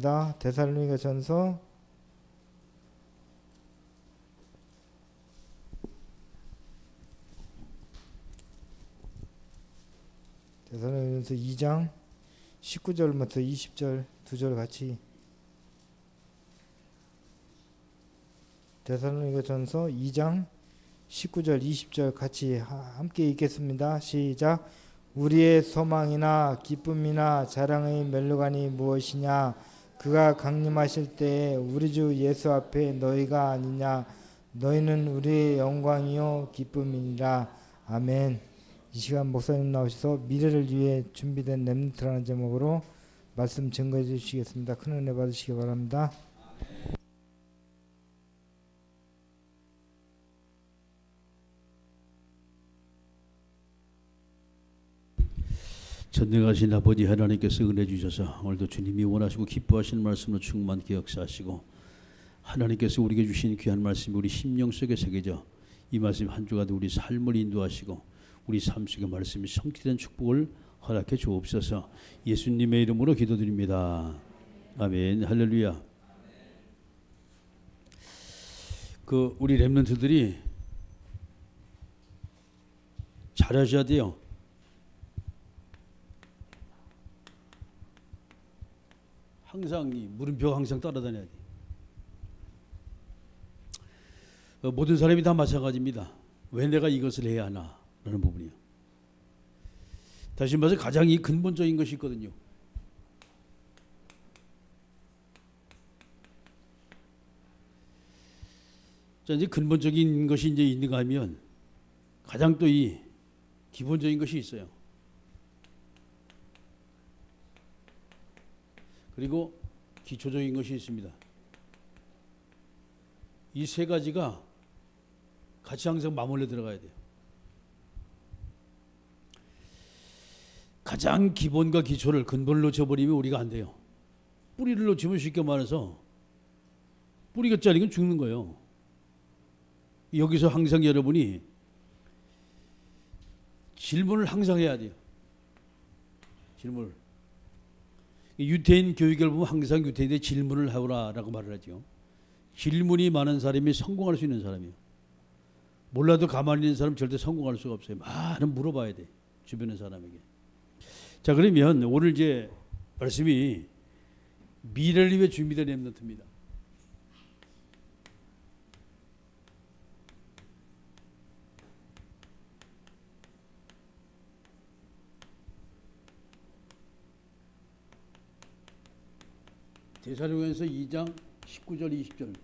읽겠습니다. 데살로니가전서 2장 19절부터 20절 두 절 같이 데살로니가전서 2장 19절 20절 같이 함께 읽겠습니다. 시작. 우리의 소망이나 기쁨이나 자랑의 멸류관이 무엇이냐? 그가 강림하실 때에 우리 주 예수 앞에 너희가 아니냐? 너희는 우리의 영광이요 기쁨이니라. 아멘. 이 시간 목사님 나오셔서 미래를 위해 준비된 렘넌트라는 제목으로 말씀 증거해 주시겠습니다. 큰 은혜 받으시기 바랍니다. 전능하신 아버지 하나님께서 은혜 주셔서 오늘도 주님이 원하시고 기뻐하시는 말씀으로 충만케 역사하시고 하나님께서 우리에게 주신 귀한 말씀이 우리 심령 속에 새겨져 이 말씀 한 주간도 우리 삶을 인도하시고 우리 삶 속의 말씀이 성취된 축복을 허락해 주옵소서. 예수님의 이름으로 기도드립니다. 아멘. 할렐루야. 우리 렘넌트들이 잘하셔야 돼요. 항상 이 물음표 항상 따라다녀야 돼. 모든 사람이 다 마찬가지입니다. 왜 내가 이것을 해야 하나? 라는 부분이요. 다시 말해서 가장 이 근본적인 것이 있거든요. 자, 이제 근본적인 것이 이제 있는가 하면 가장 또 이 기본적인 것이 있어요. 그리고 기초적인 것이 있습니다. 이 세 가지가 같이 항상 맞물려 들어가야 돼요. 가장 기본과 기초를 근본을 놓쳐버리면 우리가 안 돼요. 뿌리를 놓치면 쉽게 말해서 뿌리가 잘리면 죽는 거예요. 여기서 항상 여러분이 질문을 항상 해야 돼요. 질문을. 유태인 교육을 보면 항상 유태인들이 질문을 하라고 말을 하죠. 질문이 많은 사람이 성공할 수 있는 사람이에요. 몰라도 가만히 있는 사람은 절대 성공할 수가 없어요. 많은 물어봐야 돼. 주변의 사람에게. 자, 그러면 오늘 이제 말씀이 미래를 위해 준비된 렘넌트입니다. 데살로니가전서 2장 19절 20절.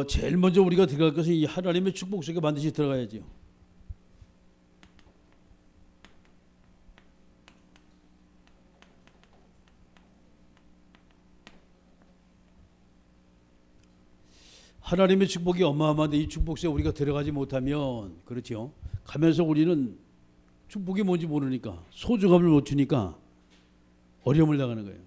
제일 먼저 우리가 들어갈 것은 이 하나님의 축복 속에 반드시 들어가야죠. 하나님의 축복이 어마어마한데 이 축복 속에 우리가 들어가지 못하면 그렇죠. 가면서 우리는 축복이 뭔지 모르니까 소중함을 못 주니까 어려움을 당하는 거예요.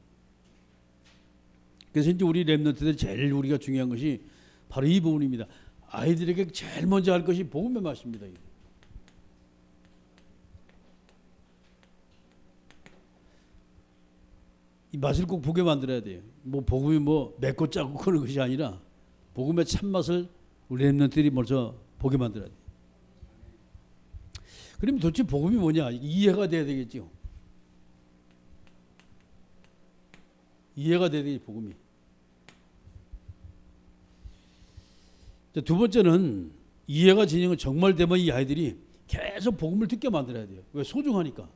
그래서 이제 우리 렘넌트들 제일 우리가 중요한 것이 바로 이 부분입니다. 아이들에게 제일 먼저 할 것이 복음의 맛입니다. 이 맛을 꼭 보게 만들어야 돼요. 뭐 복음이 뭐 맵고 짜고 그런 것이 아니라 복음의 참맛을 우리 렘넌트들이 먼저 보게 만들어야 돼요. 그럼 도대체 복음이 뭐냐? 이해가 돼야 되겠죠. 이해가 돼야 되겠죠, 복음이. 두 번째는 이해가 진행은 정말 되면 이 아이들이 계속 복음을 듣게 만들어야 돼요. 왜? 소중하니까.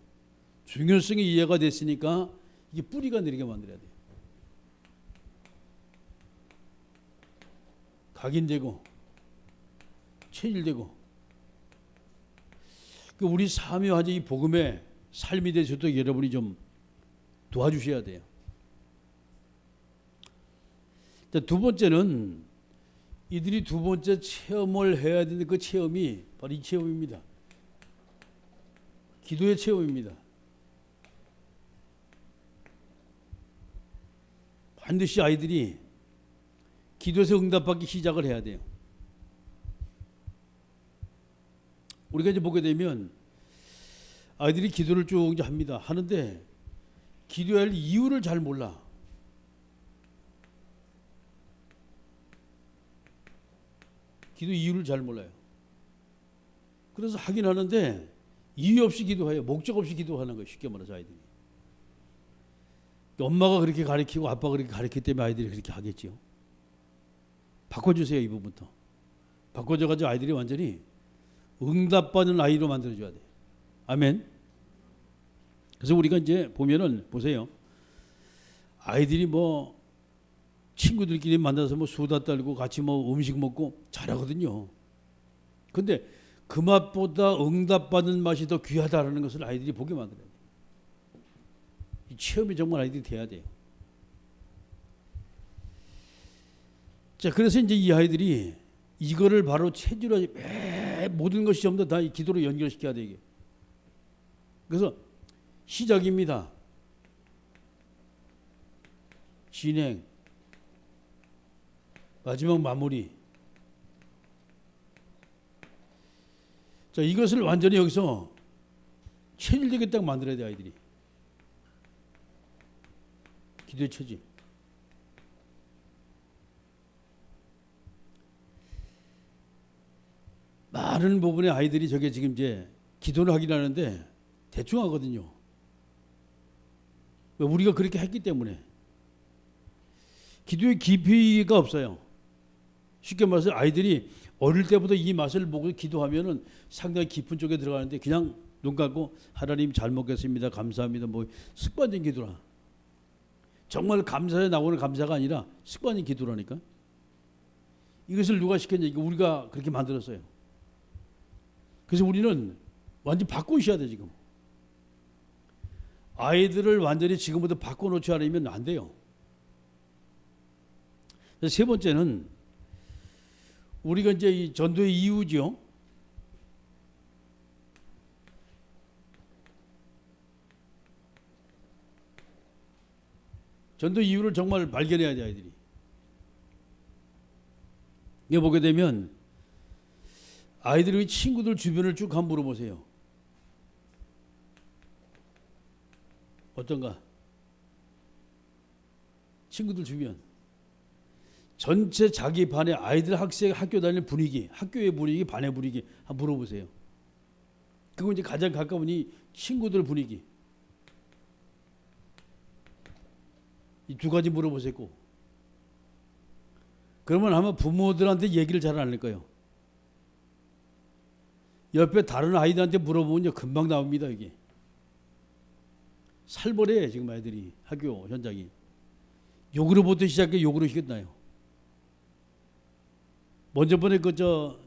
중요성이 이해가 됐으니까 이게 뿌리가 내리게 만들어야 돼요. 각인되고 체질되고 우리 사묘하자 이 복음의 삶에 대해서도 여러분이 좀 도와주셔야 돼요. 두 번째는 이들이 두 번째 체험을 해야 되는 그 체험이 바로 이 체험입니다. 기도의 체험입니다. 반드시 아이들이 기도에서 응답받기 시작을 해야 돼요. 우리가 이제 보게 되면 아이들이 기도를 쭉 이제 합니다. 하는데 기도할 이유를 잘 몰라. 기도 이유를 잘 몰라요. 그래서 하긴 하는데 이유 없이 기도해요. 목적 없이 기도하는 거예요. 쉽게 말해서 아이들이. 엄마가 그렇게 가르치고 아빠가 그렇게 가르치기 때문에 아이들이 그렇게 하겠지요. 바꿔주세요. 이 부분부터. 바꿔줘가지고 아이들이 완전히 응답받는 아이로 만들어줘야 돼요. 아멘. 그래서 우리가 이제 보면은 보세요. 아이들이 뭐 친구들끼리 만나서 뭐 수다 떨고 같이 뭐 음식 먹고 잘하거든요. 근데 그 맛보다 응답받는 맛이 더 귀하다라는 것을 아이들이 보게 만들어야 돼요. 이 체험이 정말 아이들이 돼야 돼요. 자, 그래서 이제 이 아이들이 이거를 바로 체질로 모든 것이 전부 다 이 기도로 연결시켜야 되게. 그래서 시작입니다. 진행. 마지막 마무리. 자, 이것을 완전히 여기서 체질되게 딱 만들어야 돼, 아이들이. 기도의 체질. 많은 부분의 아이들이 저게 지금 이제 기도를 하긴 하는데 대충 하거든요. 왜? 우리가 그렇게 했기 때문에. 기도의 깊이가 없어요. 쉽게 말해서 아이들이 어릴 때부터 이 맛을 보고 기도하면은 상당히 깊은 쪽에 들어가는데 그냥 눈 감고 하나님 잘 먹겠습니다. 감사합니다. 뭐 습관적인 기도라. 정말 감사에 나오는 감사가 아니라 습관적인 기도라니까. 이것을 누가 시켰냐? 이거 우리가 그렇게 만들었어요. 그래서 우리는 완전히 바꾸셔야 돼 지금. 아이들을 완전히 지금부터 바꿔놓지 않으면 안 돼요. 세 번째는 우리가 이제 이 전도의 이유죠. 전도 이유를 정말 발견해야 돼 아이들이. 이게 보게 되면 아이들의 친구들 주변을 쭉 한번 물어보세요. 어떤가? 친구들 주변. 전체 자기 반의 아이들 학생 학교 다니는 분위기, 학교의 분위기, 반의 분위기 한번 물어보세요. 그거 이제 가장 가까운 이 친구들 분위기. 이 두 가지 물어보세요. 그러면 아마 부모들한테 얘기를 잘 안 할 거예요. 옆에 다른 아이들한테 물어보면 금방 나옵니다. 이게 살벌해 지금 아이들이 학교 현장이. 욕으로부터 시작해 욕으로 시켰나요? 먼저 번에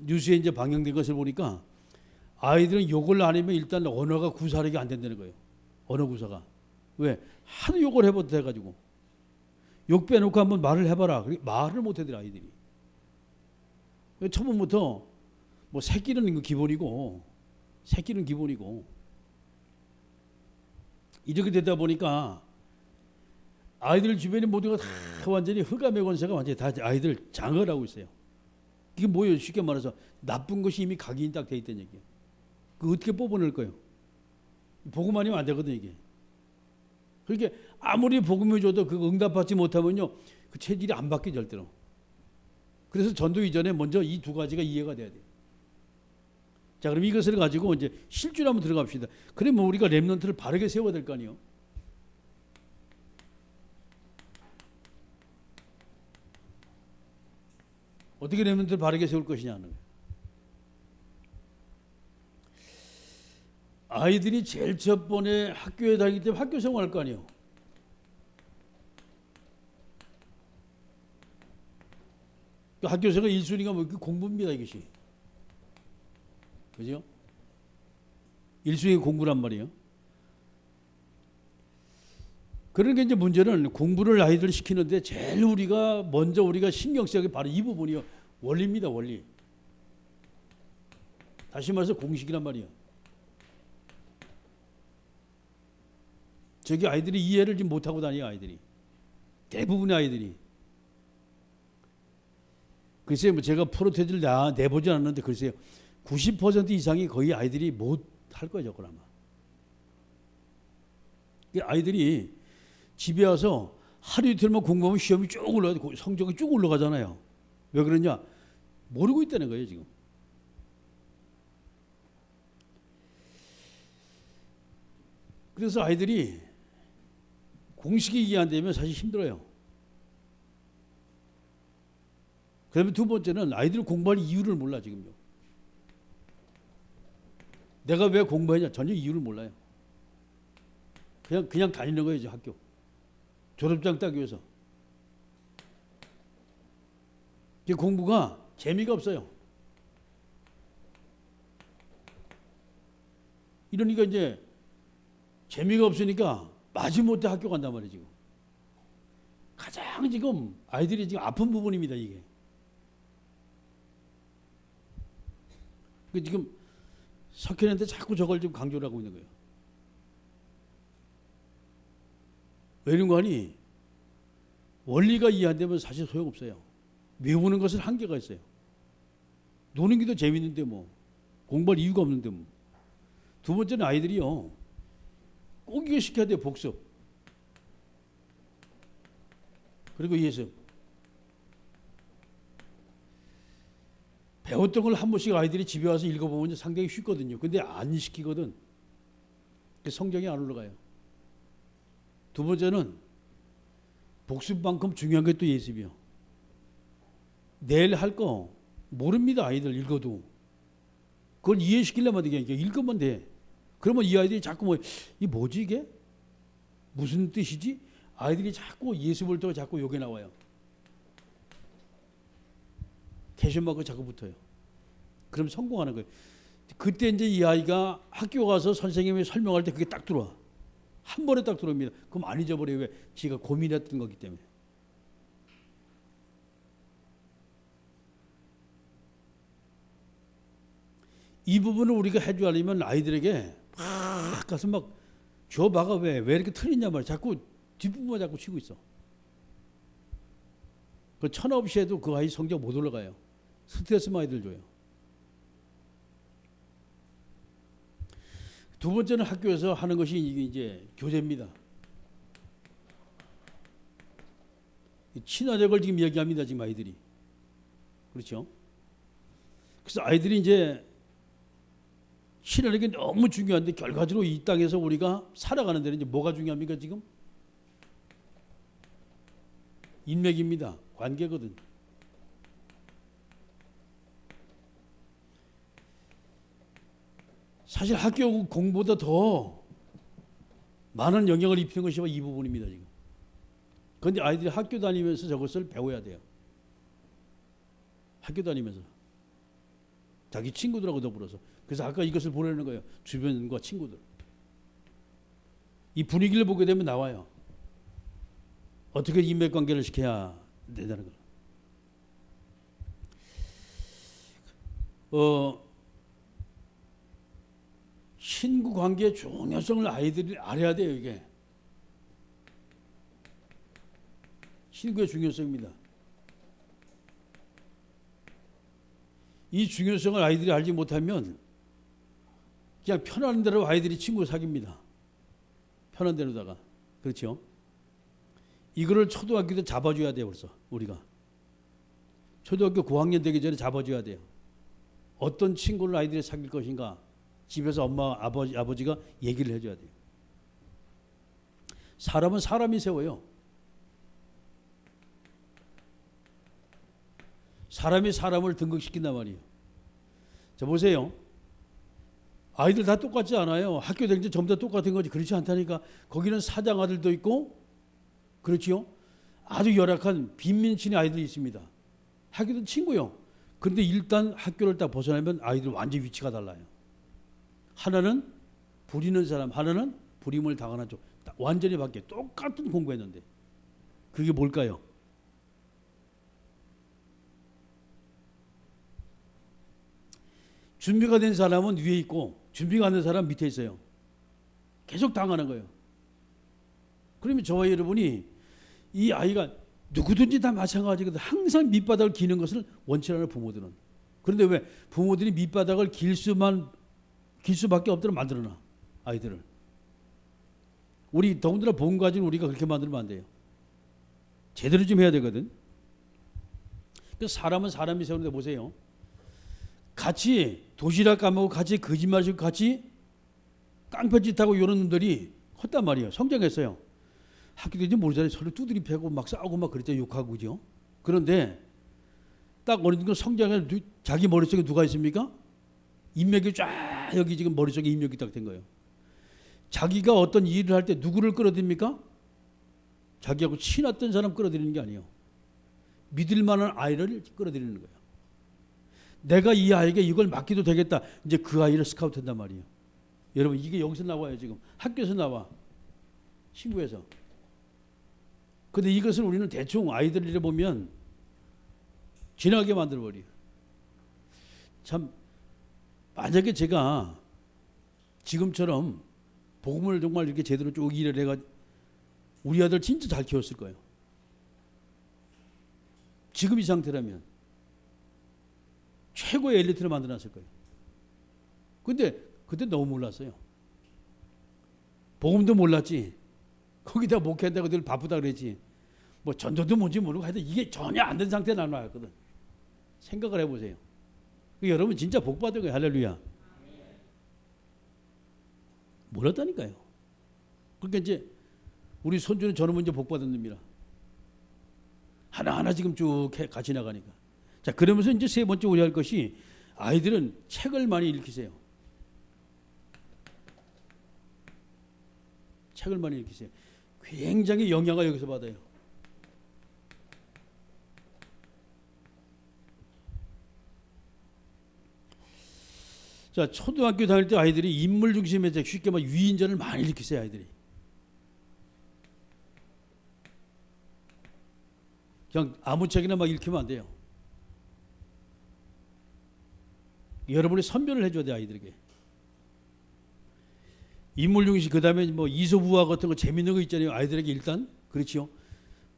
뉴스에 이제 방영된 것을 보니까 아이들은 욕을 안 하면 일단 언어가 구사력이 안 된다는 거예요. 언어 구사가. 왜? 하도 욕을 해버려 해가지고 욕 빼놓고 한번 말을 해봐라. 말을 못하더라 아이들이. 처음부터 뭐 새끼는 기본이고 새끼는 기본이고 이렇게 되다 보니까 아이들 주변에 모두가 다 완전히 흑암의 권세가 완전히 다 아이들 장을 하고 있어요. 이게 뭐예요? 쉽게 말해서 나쁜 것이 이미 각인이 딱 돼 있다는 얘기예요. 그 어떻게 뽑아낼 거예요? 복음 아니면 안 되거든 이게. 그렇게 아무리 복음을 줘도 그 응답받지 못하면요 그 체질이 안 바뀌어 절대로. 그래서 전도 이전에 먼저 이 두 가지가 이해가 돼야 돼요. 자, 그럼 이것을 가지고 이제 실주로 한번 들어갑시다. 그러면 우리가 렘넌트를 바르게 세워야 될 거 아니에요. 어떻게 렘넌트를 바르게 세울 것이냐는 거예요. 아이들이 제일 첫 번에 학교에 다니기 때문에 학교 생활할 거 아니에요. 학교 생활 1순위가 뭐 공부입니다 이것이. 그죠? 1순위 공부란 말이에요. 그러니까 이제 문제는 공부를 아이들 시키는데 제일 먼저 우리가 신경 써야 할 바로 이 부분이요. 원리입니다, 원리. 다시 말해서 공식이란 말이에요. 저기 아이들이 이해를 좀 못하고 다녀요, 아이들이. 대부분의 아이들이. 글쎄요, 뭐 제가 프로테즈를 내보지 않았는데 글쎄요. 90% 이상이 거의 아이들이 못 할 거죠, 그나마. 이 아이들이 집에 와서 하루 이틀만 공부하면 시험이 쭉 올라가고 성적이 쭉 올라가잖아요. 왜 그러냐? 모르고 있다는 거예요, 지금. 그래서 아이들이 공식이 이해 안 되면 사실 힘들어요. 그다음에 두 번째는 아이들 공부할 이유를 몰라, 지금요. 내가 왜 공부했냐? 전혀 이유를 몰라요. 그냥 다니는 거예요, 이제 학교. 졸업장 따기 위해서. 이 공부가 재미가 없어요. 이러니까 이제 재미가 없으니까 마지못해 학교 간단 말이에요, 지금. 가장 지금 아이들이 지금 아픈 부분입니다, 이게. 지금 석현한테 자꾸 저걸 지금 강조를 하고 있는 거예요. 왜 이런 거 하니? 원리가 이해 안 되면 사실 소용없어요. 외우는 것은 한계가 있어요. 노는 게 더 재밌는데 뭐. 공부할 이유가 없는데 뭐. 두 번째는 아이들이요. 꼭 이거 시켜야 돼요. 복습. 그리고 예습. 배웠던 걸 한 번씩 아이들이 집에 와서 읽어보면 상당히 쉽거든요. 근데 안 시키거든. 성적이 안 올라가요. 두 번째는 복습만큼 중요한 게 또 예습이요. 내일 할 거 모릅니다. 아이들 읽어도. 그걸 이해시키려면 되게 읽으면 돼. 그러면 이 아이들이 자꾸 이 뭐지 이게? 무슨 뜻이지? 아이들이 자꾸 예습을 또 자꾸 요게 나와요. 캐셔마크 자꾸 붙어요. 그럼 성공하는 거예요. 그때 이제 이 아이가 학교 가서 선생님이 설명할 때 그게 딱 들어와. 한 번에 딱 들어옵니다. 그럼 안 잊어버려요. 왜? 지가 고민했던 거기 때문에. 이 부분을 우리가 해주려면 아이들에게 막 가서 막 줘봐가 왜 이렇게 틀리냐 말이야. 자꾸 뒷부분만 자꾸 치고 있어. 그 천하 없이 해도 그 아이 성적 못 올라가요. 스트레스만 아이들 줘요. 두 번째는 학교에서 하는 것이 이게 이제 교재입니다. 친화력을 지금 이야기합니다. 지금 아이들이. 그렇죠? 그래서 아이들이 이제 친화력이 너무 중요한데 결과적으로 이 땅에서 우리가 살아가는 데는 이제 뭐가 중요합니까 지금? 인맥입니다. 관계거든. 사실 학교 공부보다 더 많은 영향을 입히는 것이 이 부분입니다 지금. 그런데 아이들이 학교 다니면서 저것을 배워야 돼요. 학교 다니면서 자기 친구들하고 더불어서. 그래서 아까 이것을 보내는 거예요. 주변과 친구들. 이 분위기를 보게 되면 나와요. 어떻게 인맥관계를 시켜야 된다는 걸. 친구 관계의 중요성을 아이들이 알아야 돼요. 이게 친구의 중요성입니다. 이 중요성을 아이들이 알지 못하면 그냥 편한 대로 아이들이 친구 사귀입니다. 편한 대로다가. 그렇죠? 이거를 초등학교 때 잡아줘야 돼요. 벌써 우리가 초등학교 고학년 되기 전에 잡아줘야 돼요. 어떤 친구를 아이들이 사귈 것인가 집에서 엄마 아버지가 얘기를 해줘야 돼요. 사람은 사람이 세워요. 사람이 사람을 등극시킨단 말이에요. 자 보세요. 아이들 다 똑같지 않아요. 학교 다닐 때 전부 다 똑같은 거지. 그렇지 않다니까. 거기는 사장 아들도 있고 그렇지요. 아주 열악한 빈민층의 아이들이 있습니다. 학교도 친구요. 그런데 일단 학교를 딱 벗어나면 아이들 완전 위치가 달라요. 하나는 부리는 사람, 하나는 부림을 당하는 쪽. 완전히 바뀌어요. 똑같은 공부했는데. 그게 뭘까요? 준비가 된 사람은 위에 있고 준비가 안 된 사람은 밑에 있어요. 계속 당하는 거예요. 그러면 저와 여러분이 이 아이가 누구든지 다 마찬가지거든. 항상 밑바닥을 기는 것을 원치 않는 부모들은. 그런데 왜 부모들이 밑바닥을 길 수밖에 없도록 만들어놔 아이들을. 우리 더군다나 본 가지고 우리가 그렇게 만들면 안 돼요. 제대로 좀 해야 되거든. 그래서 사람은 사람이 세우는데 보세요. 같이 도시락 까먹고 같이 거짓말하고 같이 깡패짓하고 이런 놈들이 컸단 말이에요. 성장했어요. 학교 다니지 모르잖아요. 서로 두드리 패고 막 싸우고 막 그랬죠. 욕하고 그죠. 그런데 딱 어느 정도 성장해 자기 머릿속에 누가 있습니까? 인맥이 쫙 여기 지금 머릿속에 인맥이 딱 된 거예요. 자기가 어떤 일을 할 때 누구를 끌어들입니까? 자기하고 친했던 사람 끌어들이는 게 아니에요. 믿을 만한 아이를 끌어들이는 거예요. 내가 이 아이에게 이걸 맡기도 되겠다. 이제 그 아이를 스카우트한단 말이에요. 여러분 이게 여기서 나와요. 지금 학교에서 나와. 친구에서. 근데 이것을 우리는 대충 아이들을 보면 지나게 만들어버려요. 참 만약에 제가 지금처럼 복음을 정말 이렇게 제대로 쭉 일을 해가 우리 아들 진짜 잘 키웠을 거예요. 지금 이 상태라면 최고의 엘리트를 만들어놨을 거예요. 근데 그때 너무 몰랐어요. 복음도 몰랐지. 거기다 목회한다고 늘 바쁘다 그랬지. 뭐 전도도 뭔지 모르고 하여튼 이게 전혀 안 된 상태에 난 나왔거든. 생각을 해보세요. 여러분 진짜 복 받은 거예요. 할렐루야. 몰랐다니까요. 그러니까 이제 우리 손주는 저는 먼저 복 받은 놈이라 하나하나 지금 쭉 같이 나가니까. 자, 그러면서 이제 세 번째 우려할 것이 아이들은 책을 많이 읽히세요. 책을 많이 읽히세요. 굉장히 영향을 여기서 받아요. 자, 초등학교 다닐 때 아이들이 인물 중심의 책, 쉽게 말 위인전을 많이 읽히세요, 아이들이. 그냥 아무 책이나 막 읽히면 안 돼요. 여러분이 선별을 해줘야 돼, 아이들에게. 인물 중심, 그 다음에 뭐 이솝우화 같은 거 재밌는 거 있잖아요. 아이들에게 일단. 그렇죠.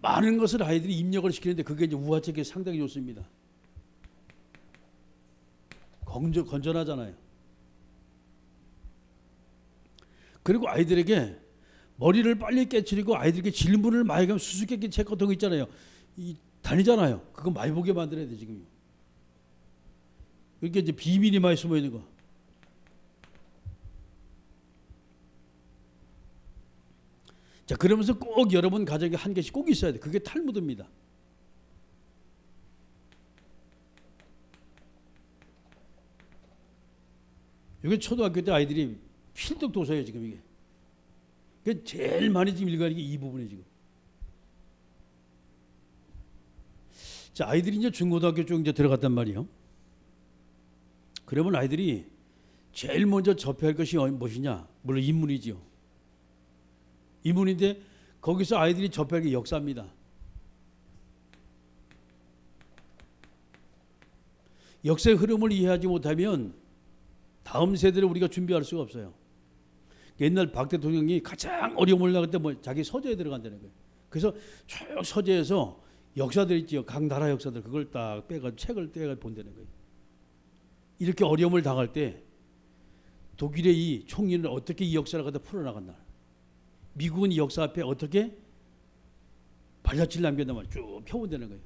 많은 것을 아이들이 입력을 시키는데 그게 이제 우화책이 상당히 좋습니다. 건전하잖아요. 그리고 아이들에게 머리를 빨리 깨트리고 아이들에게 질문을 많이 하면 수수께끼 책 같은 거 있잖아요. 다니잖아요. 그거 많이 보게 만들어야 돼, 지금. 이렇게 이제 비밀이 많이 숨어 있는 거. 자, 그러면서 꼭 여러분 가정에 한 개씩 꼭 있어야 돼. 그게 탈무드입니다. 이게 초등학교 때 아이들이 필독 도서예요, 지금 이게. 그게 제일 많이 지금 읽어야 하는 게 이 부분이 지금. 자, 아이들이 이제 중고등학교 쪽 이제 들어갔단 말이에요. 그러면 아이들이 제일 먼저 접해야 할 것이 무엇이냐? 물론 인문이지요. 인문인데 거기서 아이들이 접해야 할 게 역사입니다. 역사의 흐름을 이해하지 못하면 다음 세대를 우리가 준비할 수가 없어요. 옛날 박 대통령이 가장 어려움을 나갈 때 뭐 자기 서재에 들어간다는 거예요. 그래서 쭉 서재에서 역사들 있지요. 각 나라 역사들 그걸 딱 빼가 책을 떼가 본다는 거예요. 이렇게 어려움을 당할 때 독일의 이 총리는 어떻게 이 역사를 갖다 풀어나갔나? 미국은 이 역사 앞에 어떻게 발자취를 남겼나 말이에요. 쭉 펴본다는 거예요.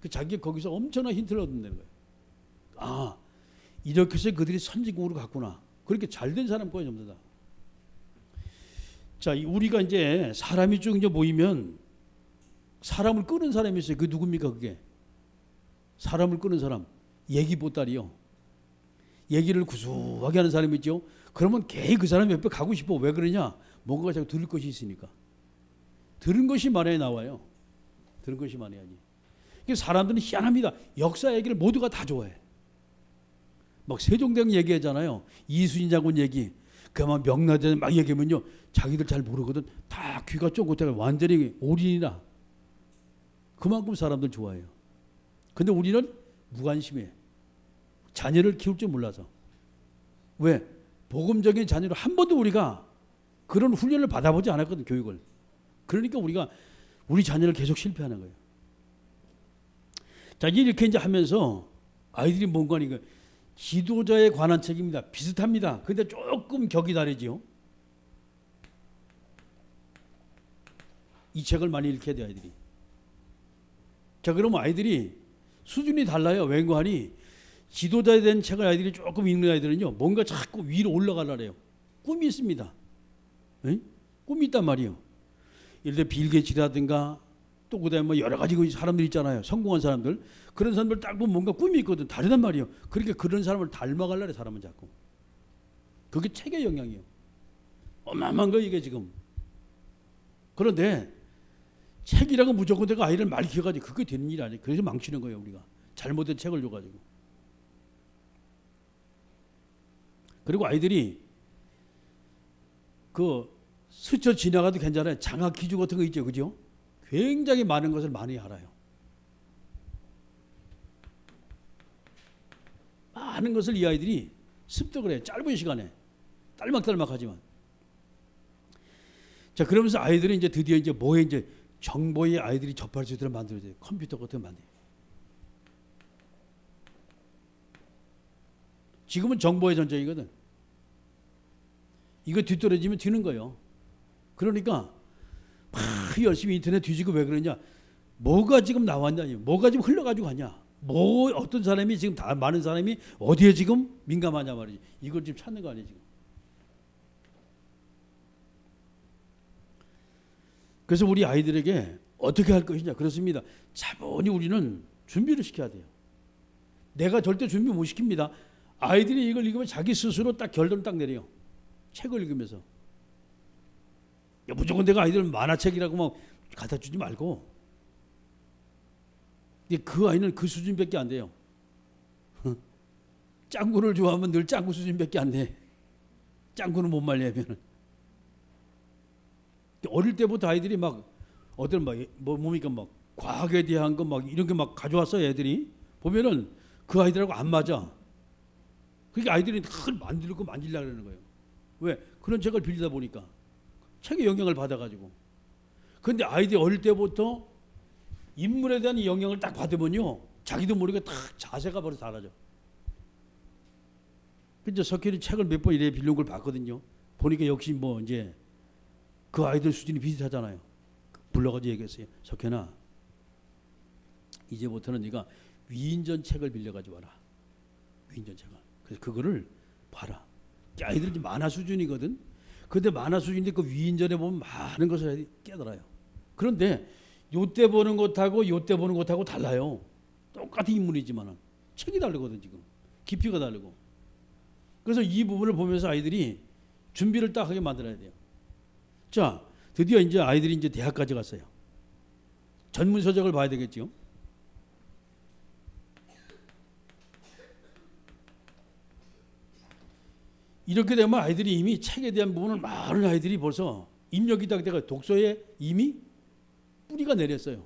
그 자기가 거기서 엄청난 힌트를 얻는다는 거예요. 아, 이렇게 해서 그들이 선진국으로 갔구나. 그렇게 잘된 사람 거예요, 전부 다. 자, 우리가 이제 사람이 쭉 이제 모이면 사람을 끄는 사람이 있어요. 그 누굽니까, 그게? 사람을 끄는 사람. 얘기 보따리요. 얘기를 구수하게 하는 사람이 있죠. 그러면 괜히 그 사람 옆에 가고 싶어. 왜 그러냐? 뭔가 자꾸 들을 것이 있으니까. 들은 것이 많아야 나와요. 들은 것이 많아야지. 사람들은 희한합니다. 역사 얘기를 모두가 다 좋아해. 막 세종대왕 얘기하잖아요. 이순신 장군 얘기. 그만 명나대 막 얘기하면요. 자기들 잘 모르거든. 다 귀가 쫑긋해가 완전히 올인이나. 그만큼 사람들 좋아해요. 근데 우리는 무관심해. 자녀를 키울 줄 몰라서. 왜? 복음적인 자녀를 한 번도 우리가 그런 훈련을 받아보지 않았거든, 교육을. 그러니까 우리가 우리 자녀를 계속 실패하는 거예요. 자, 이렇게 이제 하면서 아이들이 뭔가 하니까 지도자에 관한 책입니다. 비슷합니다. 근데 조금 격이 다르지요. 이 책을 많이 읽게 돼요, 아이들이. 자, 그러면 아이들이 수준이 달라요. 웬관이 지도자에 대한 책을 아이들이 조금 읽는 아이들은요, 뭔가 자꾸 위로 올라가려고 해요. 꿈이 있습니다. 에? 꿈이 있단 말이에요. 예를 들어 빌 게이츠라든가 또 그다음에 뭐 여러 가지 사람들 있잖아요. 성공한 사람들. 그런 사람들 딱 보면 뭔가 꿈이 있거든. 다르단 말이에요. 그러니까 그런 사람을 닮아가려고 해, 사람은 자꾸. 그게 책의 영향이에요. 어마어마한 거 이게 지금. 그런데 책이라고 무조건 내가 아이를 말려가지고 그게 되는 일이 아니에요. 그래서 망치는 거예요, 우리가. 잘못된 책을 줘가지고. 그리고 아이들이 그 스쳐 지나가도 괜찮아요. 장학 퀴즈 같은 거 있죠, 그죠? 굉장히 많은 것을 많이 알아요. 많은 것을 이 아이들이 습득을 해요. 짧은 시간에. 딸막딸막하지만. 자, 그러면서 아이들은 이제 드디어 이제 뭐에 이제 정보에 아이들이 접할 수 있도록 만들어줘요. 컴퓨터 같은 거 만들어요. 지금은 정보의 전쟁이거든. 이거 뒤떨어지면 튀는 거예요. 그러니까 막 열심히 인터넷 뒤지고 왜 그러냐? 뭐가 지금 나왔냐? 뭐가 지금 흘러가지고 가냐? 뭐 어떤 사람이 지금 다 많은 사람이 어디에 지금 민감하냐 말이지. 이걸 지금 찾는 거 아니에요, 지금. 그래서 우리 아이들에게 어떻게 할 것이냐? 그렇습니다. 차분히 우리는 준비를 시켜야 돼요. 내가 절대 준비 못 시킵니다. 아이들이 이걸 읽으면 자기 스스로 딱 결론을 딱 내려요. 책을 읽으면서. 무조건 내가 아이들 만화책이라고 막 갖다 주지 말고. 그 아이는 그 수준밖에 안 돼요. 짱구를 좋아하면 늘 짱구 수준밖에 안 돼. 짱구는 못 말려면. 어릴 때부터 아이들이 막 어떤 막 뭡니까 막 과학에 대한 거 막 이런 게 막 가져왔어요. 애들이 보면은 그 아이들하고 안 맞아. 그러니까 아이들이 그걸 만들고 만질려고 그러는 거예요. 왜? 그런 책을 빌리다 보니까 책의 영향을 받아가지고. 그런데 아이들이 어릴 때부터 인물에 대한 영향을 딱 받으면요, 자기도 모르게 딱 자세가 바로 달라져. 이제 석현이 책을 몇 번 이래 빌린 걸 봤거든요. 보니까 역시 뭐 이제 그 아이들 수준이 비슷하잖아요. 불러가지고 얘기했어요. 석현아, 이제부터는 네가 위인전 책을 빌려가지고 와라. 위인전 책을. 그래서 그거를 봐라. 아이들이 만화 수준이거든. 그런데 만화 수준인데 그 위인전에 보면 많은 것을 깨달아요. 그런데 요때 보는 것하고 요때 보는 것하고 달라요. 똑같은 인물이지만 책이 다르거든 지금. 깊이가 다르고. 그래서 이 부분을 보면서 아이들이 준비를 딱 하게 만들어야 돼요. 자, 드디어 이제 아이들이 이제 대학까지 갔어요. 전문 서적을 봐야 되겠죠. 이렇게 되면 아이들이 이미 책에 대한 부분을 많은 아이들이 벌써 입력이 딱 돼가 독서에 이미 뿌리가 내렸어요.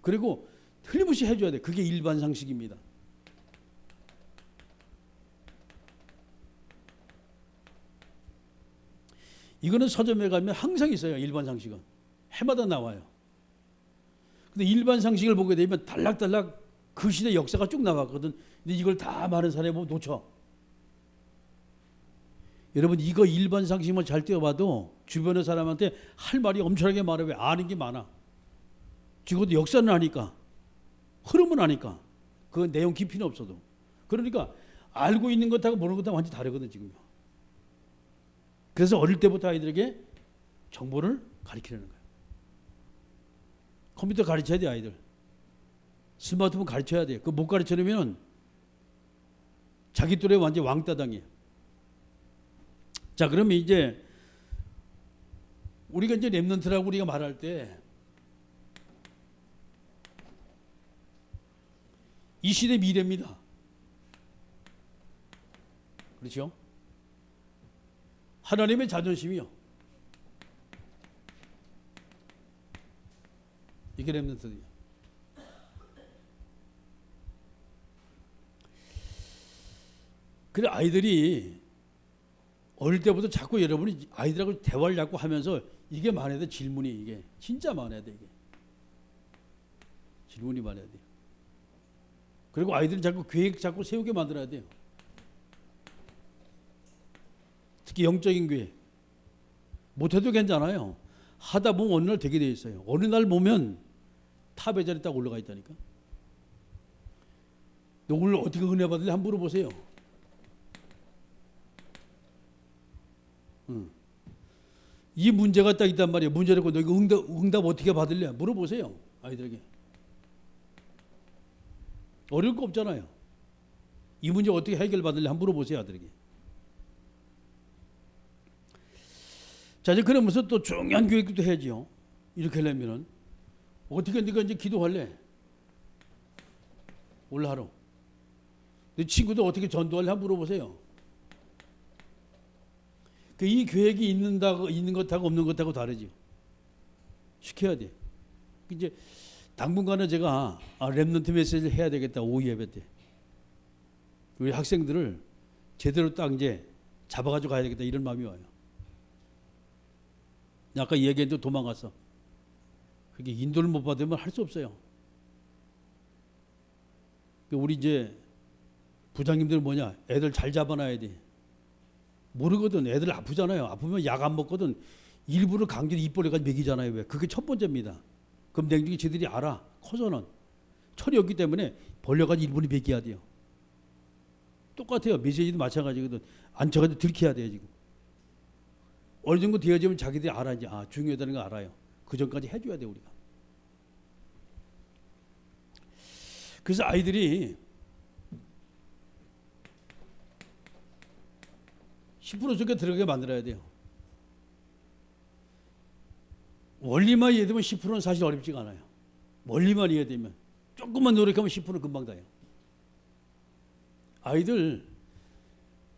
그리고 틀림없이 해줘야 돼. 그게 일반 상식입니다. 이거는 서점에 가면 항상 있어요. 일반 상식은. 해마다 나와요. 근데 일반 상식을 보게 되면 달락달락 그 시대 역사가 쭉 나왔거든. 근데 이걸 다 많은 사람이 보면 놓쳐. 여러분 이거 일반 상식만 잘 떼어봐도 주변의 사람한테 할 말이 엄청나게 많아. 왜? 아는 게 많아. 적어도 역사는 아니까. 흐름은 아니까. 그 내용 깊이는 없어도. 그러니까 알고 있는 것하고 모르는 것하고 완전히 다르거든 지금요. 그래서 어릴 때부터 아이들에게 정보를 가르치려는 거예요. 컴퓨터 가르쳐야 돼 아이들. 스마트폰 가르쳐야 돼. 그거 못 가르쳐놓으면 자기 또래 완전 왕따당이에요. 자, 그러면 이제 우리가 이제 랩런트라고 우리가 말할 때 이 시대 미래입니다. 그렇죠? 하나님의 자존심이요. 이게 랩런트예요. 그래 아이들이 어릴 때부터 자꾸 여러분이 아이들하고 대화를 자꾸 하면서 이게 많아야 돼. 질문이 이게 진짜 많아야 돼. 이게 질문이 많아야 돼요. 그리고 아이들은 자꾸 계획 자꾸 세우게 만들어야 돼요. 특히 영적인 계획 못해도 괜찮아요. 하다 보면 어느 날 되게 돼 있어요. 어느 날 보면 탑의 자리에 딱 올라가 있다니까. 너 오늘 어떻게 은혜 받을래? 한번 물어보세요. 이 문제가 딱 있단 말이에요. 문제를 너 이거 응답 어떻게 받을래? 물어보세요. 아이들에게. 어려울 거 없잖아요. 이 문제 어떻게 해결받을래? 한번 물어보세요. 아들에게. 자, 이제 그러면서 또 중요한 교육도 해야죠. 이렇게 하려면은 어떻게 네가 이제 기도할래? 오늘 하루. 네 친구들 어떻게 전도할래? 한번 물어보세요. 이 계획이 있는 것하고 없는 것하고 다르죠. 시켜야 돼. 이제 당분간은 제가 렘넌트 메시지를 해야 되겠다. 오후 예배 때. 우리 학생들을 제대로 딱 이제 잡아가지고 가야 되겠다. 이런 마음이 와요. 아까 얘기했는데 도망갔어. 그게 인도를 못 받으면 할 수 없어요. 우리 이제 부장님들 뭐냐, 애들 잘 잡아놔야 돼. 모르거든. 애들 아프잖아요. 아프면 약 안 먹거든. 일부러 강제로 입 벌려가지고 먹이잖아요. 왜? 그게 첫 번째입니다. 그럼 냉정히 쟤들이 알아. 커서는 철이 없기 때문에 벌려가지고 일부러 먹여야 돼요. 똑같아요. 메시지도 마찬가지거든. 앉혀가지고 들켜야 돼요. 지금 어느 정도 되어지면 자기들이 알아. 이제 중요하다는 거 알아요. 그 전까지 해줘야 돼 우리가. 그래서 아이들이 10% 속에 들어가게 만들어야 돼요. 원리만 이해되면 10%는 사실 어렵지가 않아요. 원리만 이해되면 조금만 노력하면 10% 금방 다요. 아이들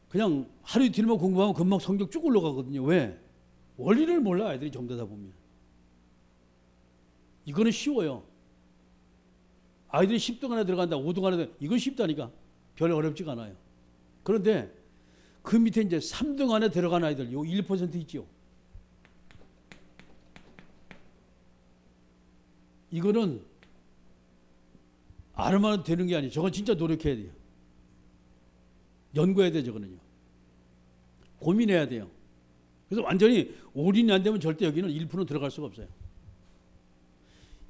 그냥 하루 이틀만 공부하면 금방 성적 쭉 올라가거든요. 왜? 원리를 몰라. 아이들이 정되다 보면. 이거는 쉬워요. 아이들이 10등 안에 들어간다, 5등 안에 들어간다. 이건 쉽다니까. 별로 어렵지가 않아요. 그런데 그 밑에 이제 3등 안에 들어간 아이들, 요 1% 있죠. 이거는 알아만 되는 게 아니에요. 저건 진짜 노력해야 돼요. 연구해야 돼요. 저거는요. 고민해야 돼요. 그래서 완전히 올인이 안 되면 절대 여기는 1% 들어갈 수가 없어요.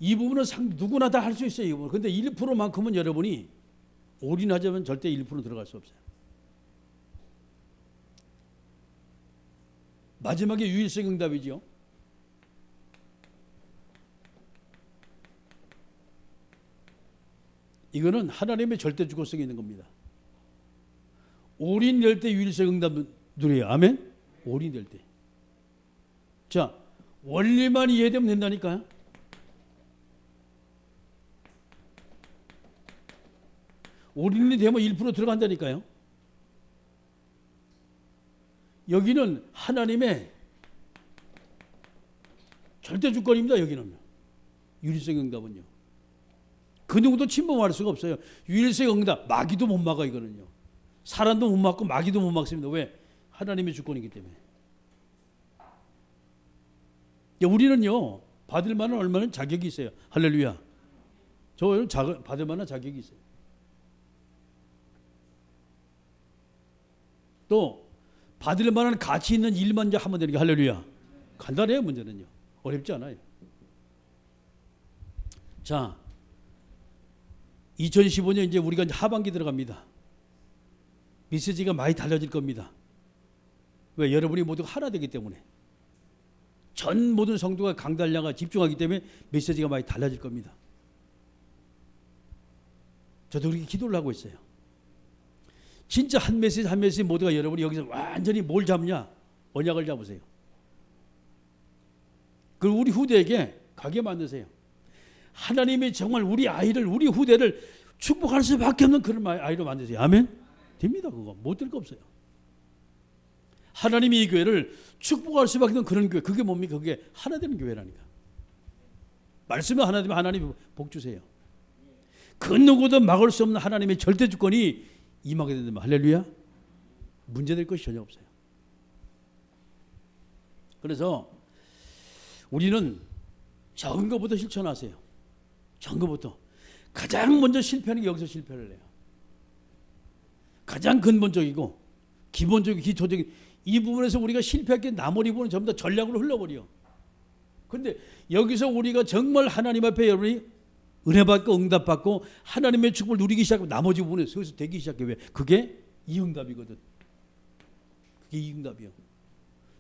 이 부분은 누구나 다 할 수 있어요. 이 부분. 근데 1%만큼은 여러분이 올인하자면 절대 1% 들어갈 수 없어요. 마지막에 유일성 응답이죠. 이거는 하나님의 절대 주권성이 있는 겁니다. 올인될 때 유일성 응답 누려요. 아멘? 올인될 때. 자, 원리만 이해되면 된다니까요. 올인이 되면 1% 들어간다니까요. 여기는 하나님의 절대 주권입니다. 여기는 유일성 응답은요. 그 누구도 침범할 수가 없어요. 유일성 응답 마귀도 못 막아. 이거는요. 사람도 못 막고 마귀도 못 막습니다. 왜? 하나님의 주권이기 때문에. 우리는요 받을 만한 얼마나 자격이 있어요. 할렐루야. 저 받을 만한 자격이 있어요. 또 받을 만한 가치 있는 일만 하면 되는 게 할렐루야. 간단해요. 문제는요. 어렵지 않아요. 자, 2015년 이제 우리가 이제 하반기 들어갑니다. 메시지가 많이 달라질 겁니다. 왜? 여러분이 모두 하나 되기 때문에. 전 모든 성도가 강달량과 집중하기 때문에 메시지가 많이 달라질 겁니다. 저도 그렇게 기도를 하고 있어요. 진짜 한 메시지 모두가 여러분이 여기서 완전히 뭘 잡냐? 언약을 잡으세요. 그리고 우리 후대에게 가게 만드세요. 하나님이 정말 우리 아이를, 우리 후대를 축복할 수밖에 없는 그런 아이로 만드세요. 아멘? 됩니다. 그거 못 될 거 없어요. 하나님이 이 교회를 축복할 수밖에 없는 그런 교회. 그게 뭡니까? 그게 하나 되는 교회라니까. 말씀은 하나 되면 하나님이 복 주세요. 그 누구도 막을 수 없는 하나님의 절대 주권이 임하게 된다면 할렐루야. 문제될 것이 전혀 없어요. 그래서 우리는 작은 것부터 실천하세요. 작은 것부터. 가장 먼저 실패하는 게 여기서 실패를 해요. 가장 근본적이고 기본적이고 기초적인 이 부분에서 우리가 실패할 게 나머지 부분은 전부 다 전략으로 흘러버려. 근데 여기서 우리가 정말 하나님 앞에 여러분이 은혜 받고 응답 받고 하나님의 축복을 누리기 시작하면 나머지 부분에 서서 되기 시작해. 왜? 그게 이 응답이거든. 그게 이 응답이요.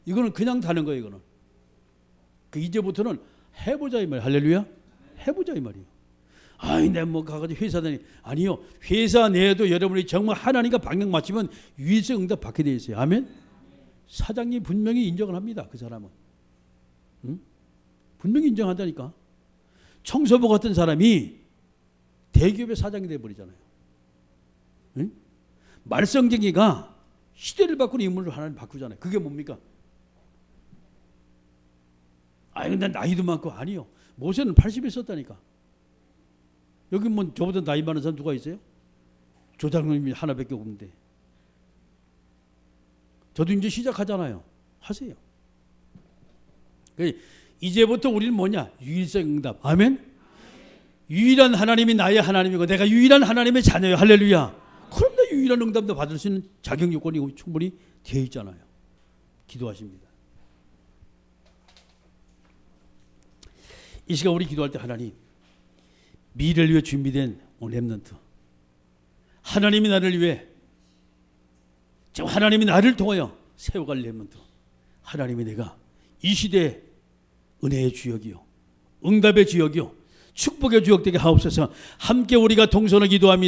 이거는 그냥 다는 거예요. 이거는. 그 이제부터는 해보자 이 말. 할렐루야. 해보자 이 말이에요. 아이 내가 뭐 가가지고 회사 다니. 아니요. 회사 내에도 여러분이 정말 하나님과 방향 맞추면 유일성 응답 받게 돼 있어요. 아멘. 사장님 분명히 인정을 합니다. 그 사람은. 응? 분명히 인정한다니까. 청소부 같은 사람이 대기업의 사장이 돼버리잖아요. 응? 말썽쟁이가 시대를 바꾸는 인물을 하나님 바꾸잖아요. 그게 뭡니까? 아니 근데 나이도 많고. 아니요. 모세는 80에 썼다니까. 여기 뭐 저보다 나이 많은 사람 누가 있어요? 조장님이 하나밖에 없는데. 저도 이제 시작하잖아요. 하세요. 이제부터 우리는 뭐냐? 유일성 응답. 아멘? 유일한 하나님이 나의 하나님이고 내가 유일한 하나님의 자녀예요. 할렐루야. 그럼 나 유일한 응답도 받을 수 있는 자격 요건이 충분히 되어 있잖아요. 기도하십니다. 이 시간 우리 기도할 때 하나님, 미래를 위해 준비된 렘넌트, 하나님이 나를 위해 지금 하나님이 나를 통하여 세워갈 렘넌트, 하나님이 내가 이 시대에 은혜의 주역이요 응답의 주역이요 축복의 주역 되게 하옵소서. 함께 우리가 동선을 기도합니다.